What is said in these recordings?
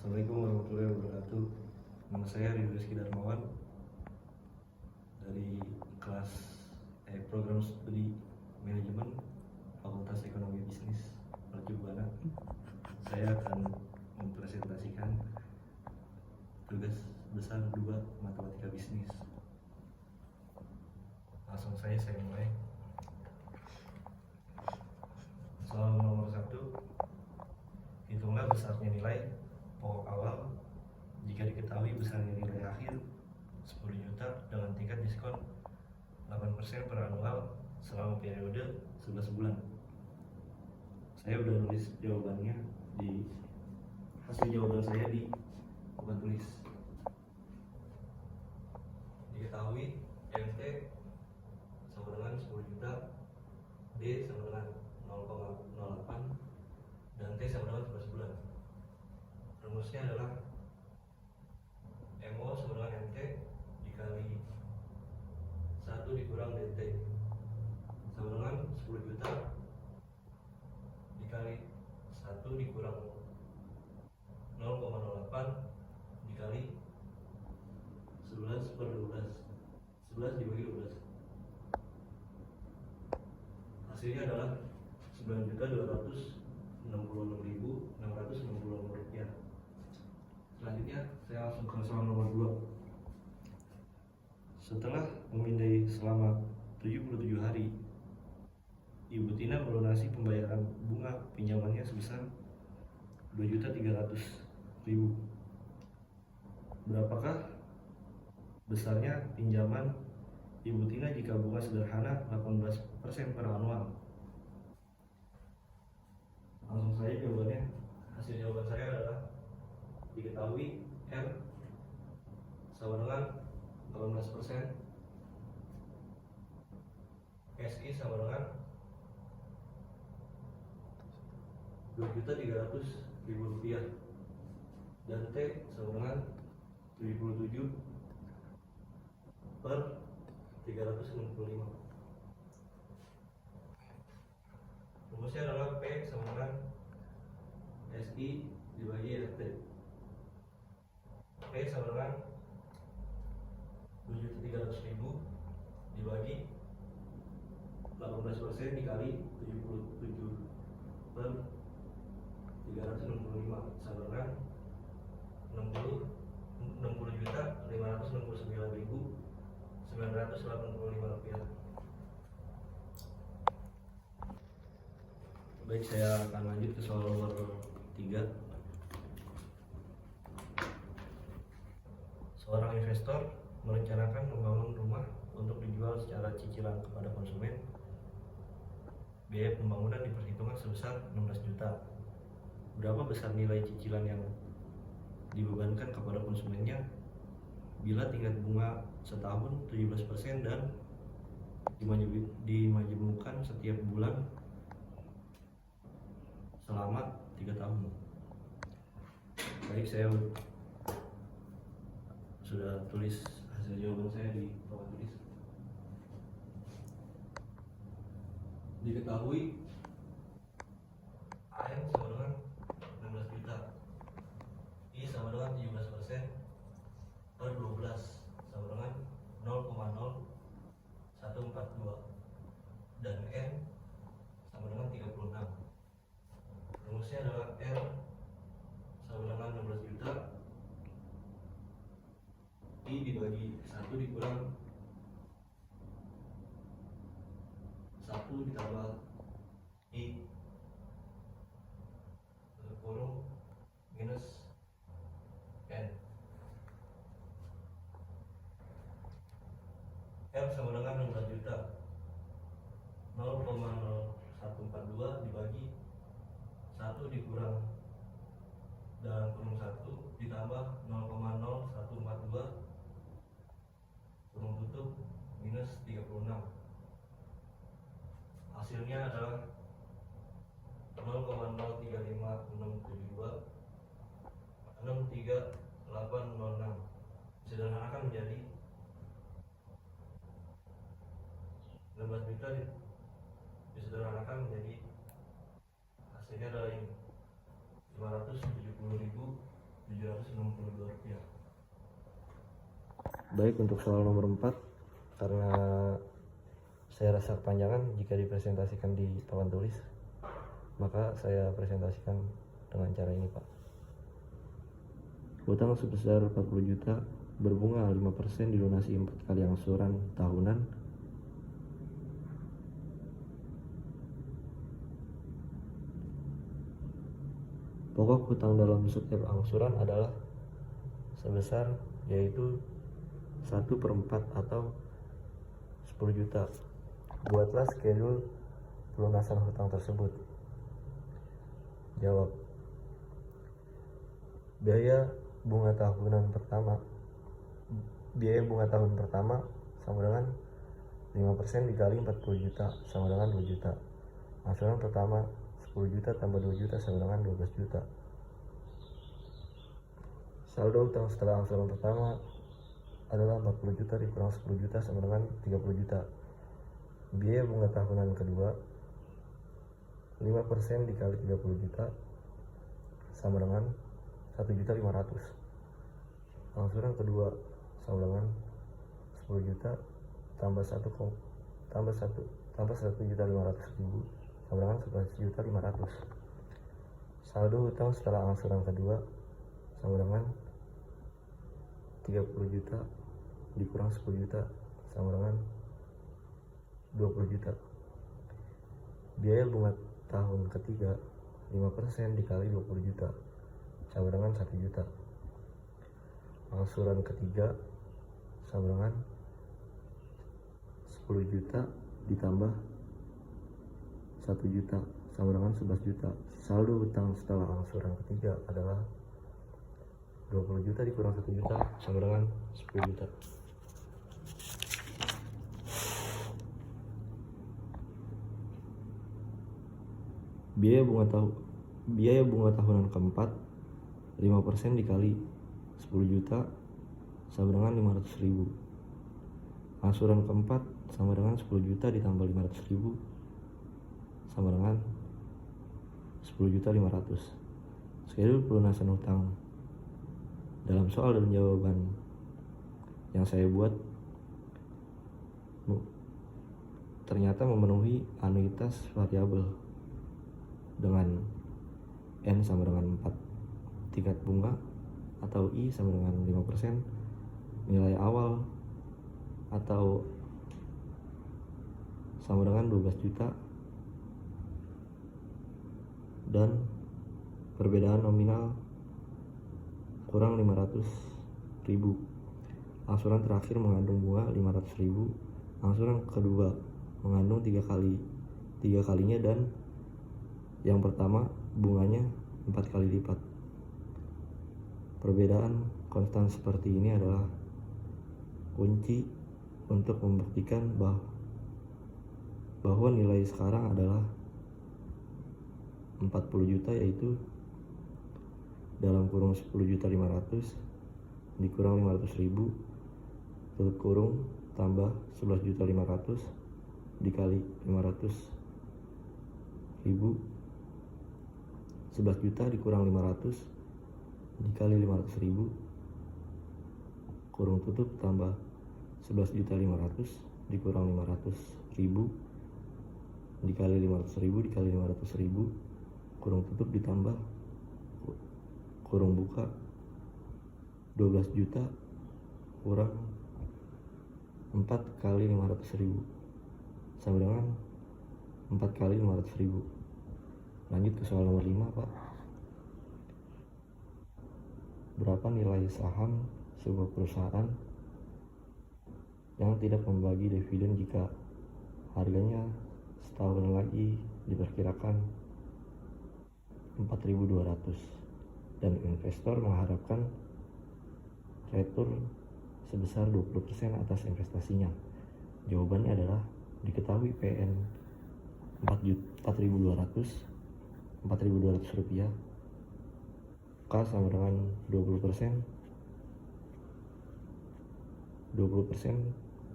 Assalamualaikum warahmatullahi wabarakatuh. Nama saya Ridho Rizky Darmawan dari kelas program studi manajemen Fakultas Ekonomi Bisnis Mercu Buana. Saya akan mempresentasikan tugas besar 2 matematika bisnis. Langsung saya mulai. Soal nomor 1, hitunglah besarnya nilai pokok awal jika diketahui besarnya nilai akhir 10 juta dengan tingkat diskon 8% per anual selama periode 11 bulan. Saya udah nulis jawabannya di hasil jawaban saya di papan tulis. Diketahui MT sama dengan 10 juta, D sama dengan 0,08 dan T sama dengan 11 bulan. Rumusnya adalah MO sama dengan MT dikali 1 dikurang DT sama dengan 10 juta dikali 1 dikurang 0,08 dikali 11 per 12, 11 dibagi 12. Hasilnya adalah 9.266.660 rupiah. Selanjutnya saya langsung ke soal nomor 2. Setelah memindai selama 77 hari, Ibu Tina melunasi pembayaran bunga pinjamannya sebesar 2.300.000. Berapakah besarnya pinjaman Ibu Tina jika bunga sederhana 18% per anual? Langsung saja jawabannya. Hasil jawaban saya adalah diketahui R sama dengan 18%, SI sama dengan 2.300.000 rupiah dan T sama dengan 77 per 365. Rumusnya adalah P sama dengan SI dibagi RT. P sama dengan 2.300.000 dibagi 18% dikali 77 per 365 sama dengan 60.569.985 rupiah. Baik, saya akan lanjut ke soal nomor 3. Seorang investor merencanakan membangun rumah untuk dijual secara cicilan kepada konsumen. Biaya pembangunan diperhitungkan sebesar 16 juta. Berapa besar nilai cicilan yang dibebankan kepada konsumennya bila tingkat bunga setahun 17% dan dimajemukkan setiap bulan selama 3 tahun. Baik, saya sudah tulis hasil jawaban saya di papan tulis. Diketahui AM sama dengan 16 juta, I sama dengan 17% per 12 sama dengan 0,0142 dan N sama dengan 36. Rumusnya adalah R sama dengan 16 juta I dibagi 1 dikurang 1 ditambah I kurung minus N. R sama dengan 16 juta, 0,0142 dibagi 1 dikurang dalam kurung 1 ditambah 0,0142 kurung tutup minus 36. Hasilnya adalah 0,035672 63806. Disederhanakan menjadi 16 juta disederhanakan menjadi hasilnya adalah ini 570.700 Rp362. Baik, untuk soal nomor 4, karena saya rasa kepanjangan jika dipresentasikan di papan tulis, maka saya presentasikan dengan cara ini, Pak. Utang sebesar 40 juta berbunga 5% dilunasi 4 kali angsuran tahunan pokok hutang dalam setiap angsuran adalah sebesar yaitu 1/4 atau 10 juta. Buatlah skedul pelunasan hutang tersebut. Jawab. Biaya bunga tahun pertama sama dengan 5% dikali 40 juta sama dengan 2 juta. Angsuran pertama 10 juta tambah 2 juta sama dengan 12 juta. Saldo hutang setelah angsuran pertama adalah 40 juta dikurang 10 juta sama dengan 30 juta. Biaya bunga tahunan kedua 5% dikali 30 juta sama dengan 1.500.000. Angsuran kedua sama dengan 10 juta tambah 1.500.000 sama dengan 11.500.000. Saldo hutang setelah angsuran kedua sama dengan 30 juta dikurang 10 juta sama dengan 20 juta. Biaya bunga tahun ketiga 5% dikali 20 juta sama dengan 1 juta. Angsuran ketiga sama dengan 10 juta ditambah 1 juta sama dengan 11 juta. Saldo hutang setelah angsuran ketiga adalah 20 juta dikurang 1 juta sama dengan 10 juta. Biaya bunga tahunan keempat 5% dikali 10 juta sama dengan 500.000. Angsuran keempat sama dengan 10 juta ditambah 500.000 sama dengan 10.500.000. Skedul pelunasan hutang dalam soal dan jawaban yang saya buat ternyata memenuhi anuitas variabel dengan N sama dengan 4, tingkat bunga atau I sama dengan 5%, nilai awal atau sama dengan 12 juta, dan perbedaan nominal kurang 500.000. Angsuran terakhir mengandung bunga 500.000. Angsuran kedua mengandung 3 kalinya dan yang pertama bunganya 4 kali lipat. Perbedaan konstan seperti ini adalah kunci untuk membuktikan bahwa nilai sekarang adalah 40 juta, yaitu dalam kurung 10.500.000 dikurang 500.000 tutup kurung tambah 11.500.000 dikali 500.000, 11 juta dikurang 500 dikali 500.000 kurung tutup tambah 11.500.000 dikurang 500.000 dikali 500.000 dikali 500.000 kurung tutup ditambah kurung buka 12 juta kurang 4 kali 500.000 sama dengan 4 kali 500.000. Lanjut ke soal nomor 5, Pak. Berapa nilai saham sebuah perusahaan yang tidak membagi dividen jika harganya setahun lagi diperkirakan 4.200 dan investor mengharapkan return sebesar 20% atas investasinya? Jawabannya adalah diketahui PN 4.200 rupiah, K sama dengan 20%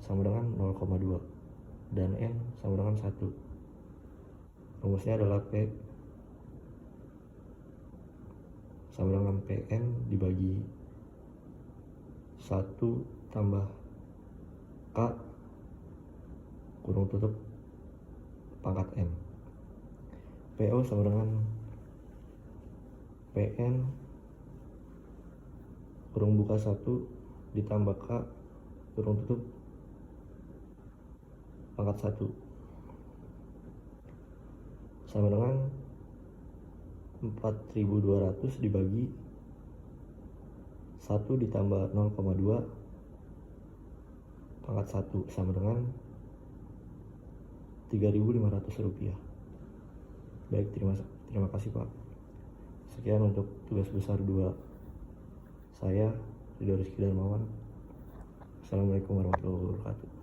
sama dengan 0,2 dan N sama dengan 1. Rumusnya adalah P sama dengan PN dibagi 1 tambah K kurung tutup pangkat M. PO sama dengan PN kurung buka 1 ditambah K kurung tutup pangkat 1 sama dengan 4200 dibagi 1 ditambah 0,2 pangkat 1 sama dengan Rp3.500. Baik, terima kasih Pak. Sekian untuk tugas besar 2 saya, Ridho Rizky Darmawan. Assalamualaikum warahmatullahi wabarakatuh.